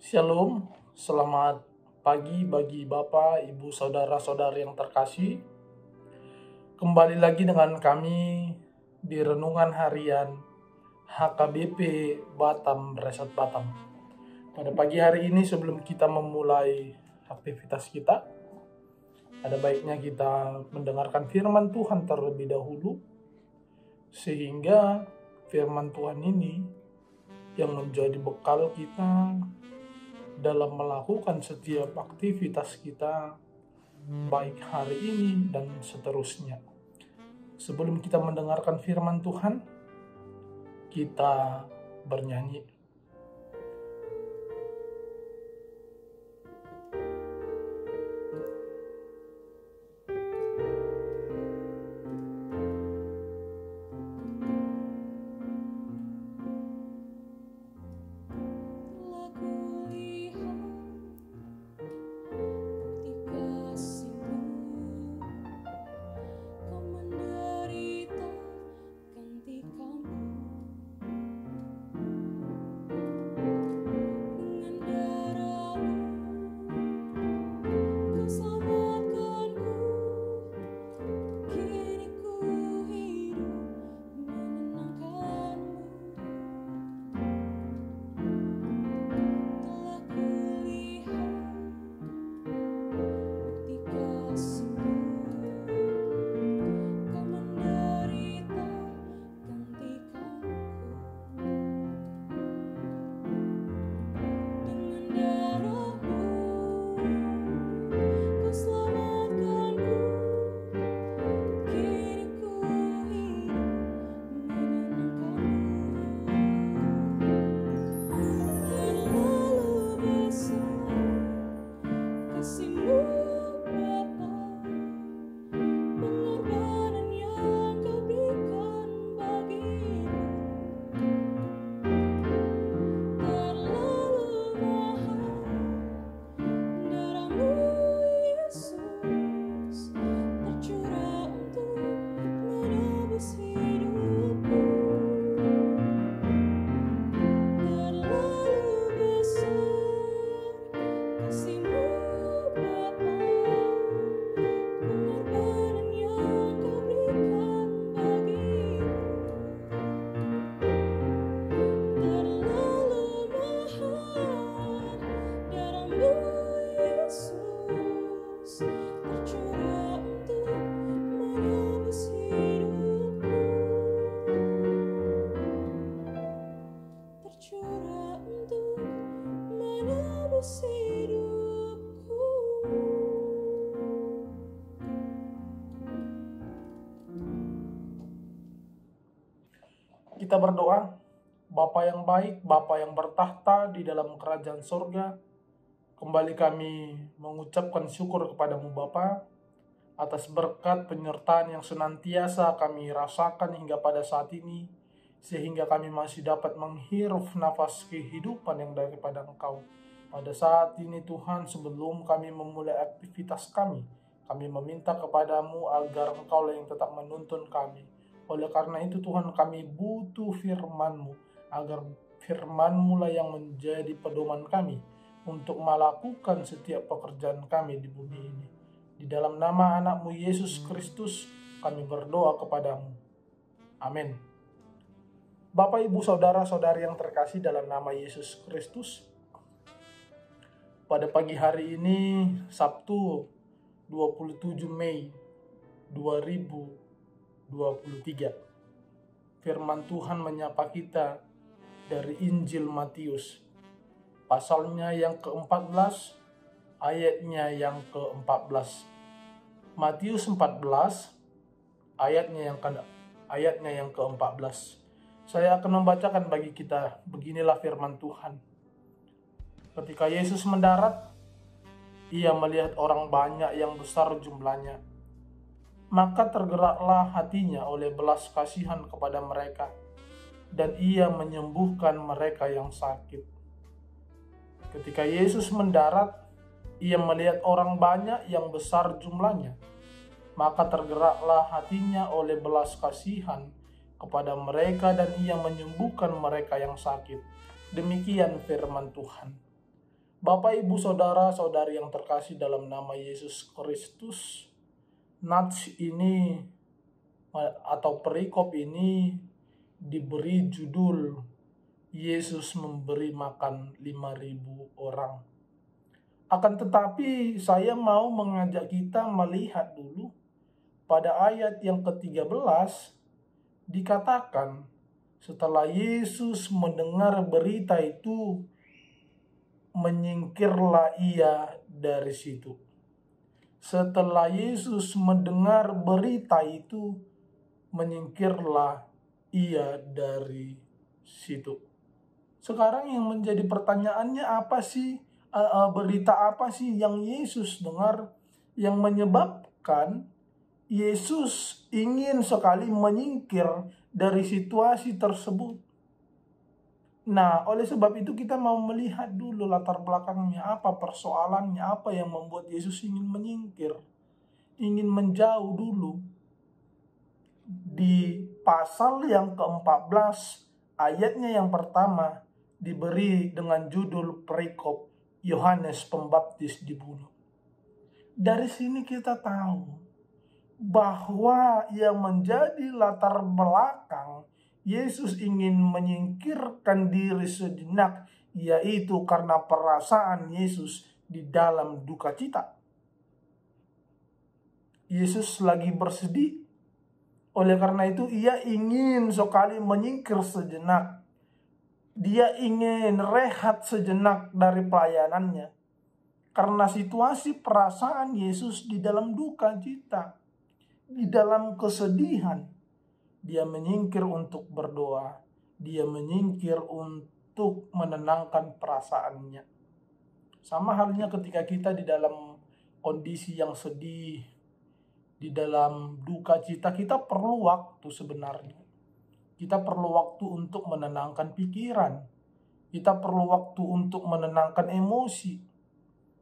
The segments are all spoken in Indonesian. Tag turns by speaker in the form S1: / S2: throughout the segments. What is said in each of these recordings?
S1: Shalom, selamat pagi bagi Bapak, Ibu, Saudara-saudari yang terkasih. Kembali lagi dengan kami di Renungan Harian HKBP Batam Resort Batam. Pada pagi hari ini sebelum kita memulai aktivitas kita, ada baiknya kita mendengarkan firman Tuhan terlebih dahulu, sehingga firman Tuhan ini yang menjadi bekal kita dalam melakukan setiap aktivitas kita, baik hari ini dan seterusnya. Sebelum kita mendengarkan firman Tuhan, kita bernyanyi. Kita berdoa. Bapa yang baik, Bapa yang bertahta di dalam kerajaan surga, kembali kami mengucapkan syukur kepadamu Bapa atas berkat penyertaan yang senantiasa kami rasakan hingga pada saat ini, sehingga kami masih dapat menghirup nafas kehidupan yang daripada Engkau. Pada saat ini Tuhan, sebelum kami memulai aktivitas kami meminta kepadamu agar Engkau yang tetap menuntun kami. Oleh karena itu Tuhan, kami butuh firman-Mu, agar firman-Mu lah yang menjadi pedoman kami untuk melakukan setiap pekerjaan kami di bumi ini. Di dalam nama anak-Mu Yesus Kristus kami berdoa kepadamu. Amin. Bapak, Ibu, Saudara-saudari yang terkasih dalam nama Yesus Kristus, pada pagi hari ini Sabtu 27 Mei 2023, firman Tuhan menyapa kita dari Injil Matius, pasalnya yang ke-14, ayatnya yang ke-14. Matius 14, ayatnya yang ke-14. Saya akan membacakan bagi kita. Beginilah firman Tuhan. Ketika Yesus mendarat, Ia melihat orang banyak yang besar jumlahnya. Maka tergeraklah hatinya oleh belas kasihan kepada mereka, dan Ia menyembuhkan mereka yang sakit. Ketika Yesus mendarat, Ia melihat orang banyak yang besar jumlahnya. Maka tergeraklah hatinya oleh belas kasihan kepada mereka, dan Ia menyembuhkan mereka yang sakit. Demikian firman Tuhan. Bapak, Ibu, Saudara-saudari yang terkasih dalam nama Yesus Kristus, nats ini atau perikop ini diberi judul Yesus memberi makan 5.000 orang. Akan tetapi saya mau mengajak kita melihat dulu pada ayat yang ke-13 dikatakan setelah Yesus mendengar berita itu, menyingkirlah ia dari situ. Setelah Yesus mendengar berita itu, menyingkirlah ia dari situ. Sekarang yang menjadi pertanyaannya apa sih? Berita apa sih yang Yesus dengar yang menyebabkan Yesus ingin sekali menyingkir dari situasi tersebut? Nah, oleh sebab itu kita mau melihat dulu latar belakangnya, apa persoalannya, apa yang membuat Yesus ingin menyingkir, ingin menjauh dulu. Di pasal yang ke-14, ayatnya yang pertama, diberi dengan judul perikop Yohanes Pembaptis dibunuh. Dari sini kita tahu bahwa yang menjadi latar belakang Yesus ingin menyingkirkan diri sejenak, yaitu karena perasaan Yesus di dalam duka cita. Yesus lagi bersedih. Oleh karena itu ia ingin sekali menyingkir sejenak. Dia ingin rehat sejenak dari pelayanannya. Karena situasi perasaan Yesus di dalam duka cita, di dalam kesedihan. Dia menyingkir untuk berdoa. Dia menyingkir untuk menenangkan perasaannya. Sama halnya ketika kita di dalam kondisi yang sedih, di dalam duka cita, kita perlu waktu sebenarnya. Kita perlu waktu untuk menenangkan pikiran. Kita perlu waktu untuk menenangkan emosi.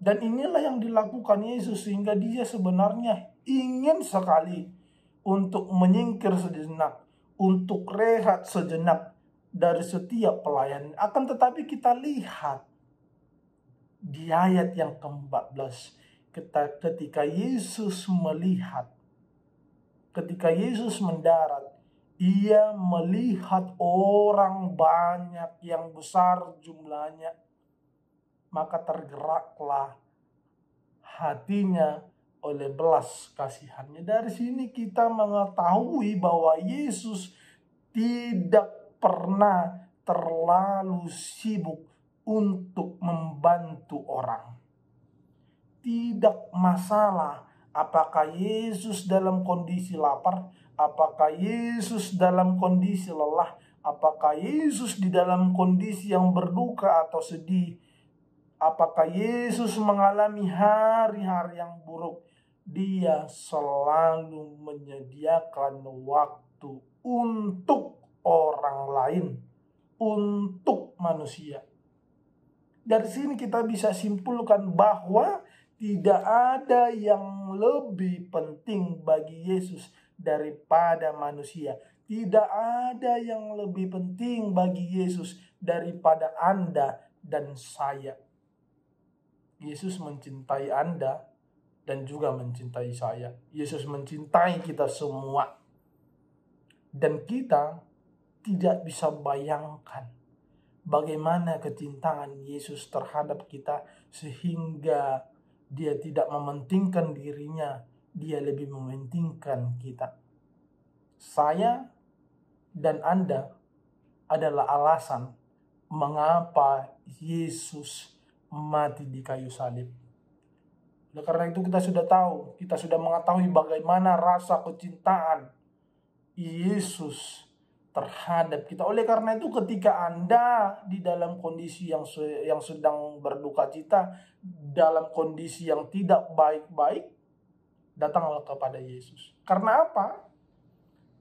S1: Dan inilah yang dilakukan Yesus sehingga dia sebenarnya ingin sekali untuk menyingkir sejenak, untuk rehat sejenak dari setiap pelayan. Akan tetapi kita lihat di ayat yang ke-14, ketika Yesus melihat, ketika Yesus mendarat, ia melihat orang banyak yang besar jumlahnya, maka tergeraklah hatinya oleh belas kasihannya. Dari sini kita mengetahui bahwa Yesus tidak pernah terlalu sibuk untuk membantu orang. Tidak masalah apakah Yesus dalam kondisi lapar, apakah Yesus dalam kondisi lelah, apakah Yesus di dalam kondisi yang berduka atau sedih, apakah Yesus mengalami hari-hari yang buruk. Dia selalu menyediakan waktu untuk orang lain, untuk manusia. Dari sini kita bisa simpulkan bahwa tidak ada yang lebih penting bagi Yesus daripada manusia. Tidak ada yang lebih penting bagi Yesus daripada Anda dan saya. Yesus mencintai Anda dan juga mencintai saya. Yesus mencintai kita semua. Dan kita tidak bisa bayangkan bagaimana kecintaan Yesus terhadap kita sehingga dia tidak mementingkan dirinya, dia lebih mementingkan kita. Saya dan Anda adalah alasan mengapa Yesus mati di kayu salib. Oleh karena itu kita sudah tahu, kita sudah mengetahui bagaimana rasa kecintaan Yesus terhadap kita. Oleh karena itu ketika Anda di dalam kondisi yang sedang berduka cita, dalam kondisi yang tidak baik-baik, datanglah kepada Yesus. Karena apa?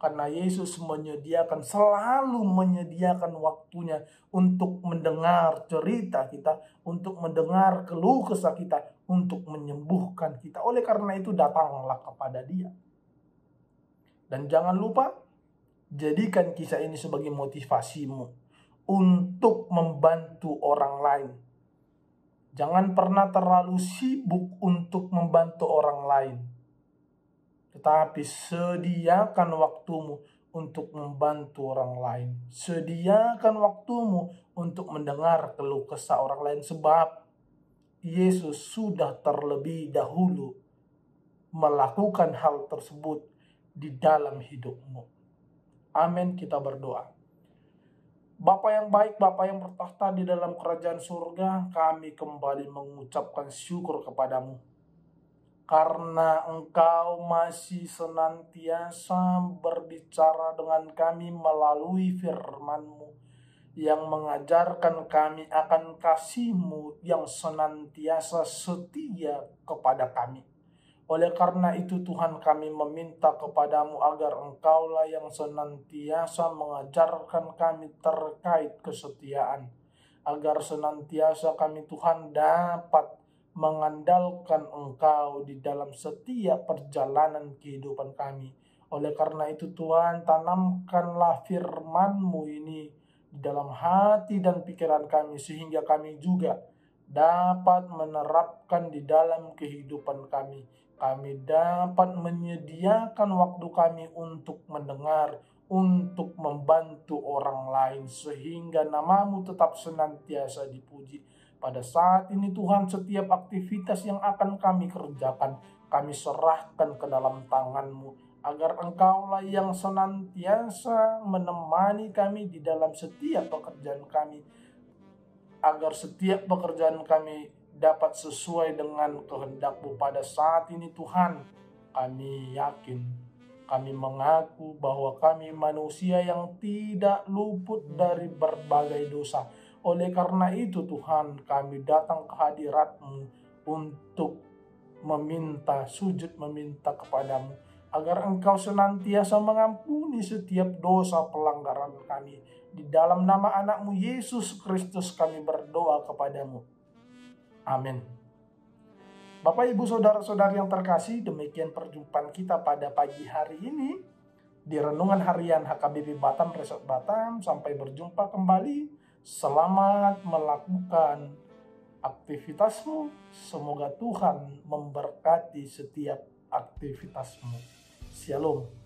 S1: Karena Yesus selalu menyediakan waktunya untuk mendengar cerita kita, untuk mendengar keluh kesah kita, untuk menyembuhkan kita. Oleh karena itu datanglah kepada Dia. Dan jangan lupa, jadikan kisah ini sebagai motivasimu untuk membantu orang lain. Jangan pernah terlalu sibuk untuk membantu orang lain, tetapi sediakan waktumu untuk membantu orang lain. Sediakan waktumu untuk mendengar keluh kesah orang lain, sebab Yesus sudah terlebih dahulu melakukan hal tersebut di dalam hidupmu. Amin, kita berdoa. Bapa yang baik, Bapa yang bertahta di dalam kerajaan surga, kami kembali mengucapkan syukur kepadamu. Karena Engkau masih senantiasa berbicara dengan kami melalui firman-Mu, yang mengajarkan kami akan kasih-Mu yang senantiasa setia kepada kami. Oleh karena itu Tuhan, kami meminta kepadamu agar Engkaulah yang senantiasa mengajarkan kami terkait kesetiaan, agar senantiasa kami Tuhan dapat mengandalkan Engkau di dalam setiap perjalanan kehidupan kami. Oleh karena itu Tuhan, tanamkanlah firman-Mu ini di dalam hati dan pikiran kami, sehingga kami juga dapat menerapkan di dalam kehidupan kami. Kami dapat menyediakan waktu kami untuk mendengar, untuk membantu orang lain, sehingga nama-Mu tetap senantiasa dipuji. Pada saat ini Tuhan, setiap aktivitas yang akan kami kerjakan, kami serahkan ke dalam tangan-Mu, agar Engkaulah yang senantiasa menemani kami di dalam setiap pekerjaan kami, agar setiap pekerjaan kami dapat sesuai dengan kehendak-Mu. Pada saat ini Tuhan, kami yakin, kami mengaku bahwa kami manusia yang tidak luput dari berbagai dosa. Oleh karena itu Tuhan, kami datang ke hadirat-Mu untuk meminta, sujud meminta kepadamu, agar Engkau senantiasa mengampuni setiap dosa pelanggaran kami. Di dalam nama anak-Mu Yesus Kristus kami berdoa kepadamu. Amin. Bapak, Ibu, Saudara-saudari yang terkasih, demikian perjumpaan kita pada pagi hari ini di Renungan Harian HKBP Batam Resort Batam. Sampai berjumpa kembali. Selamat melakukan aktivitasmu. Semoga Tuhan memberkati setiap aktivitasmu. Shalom.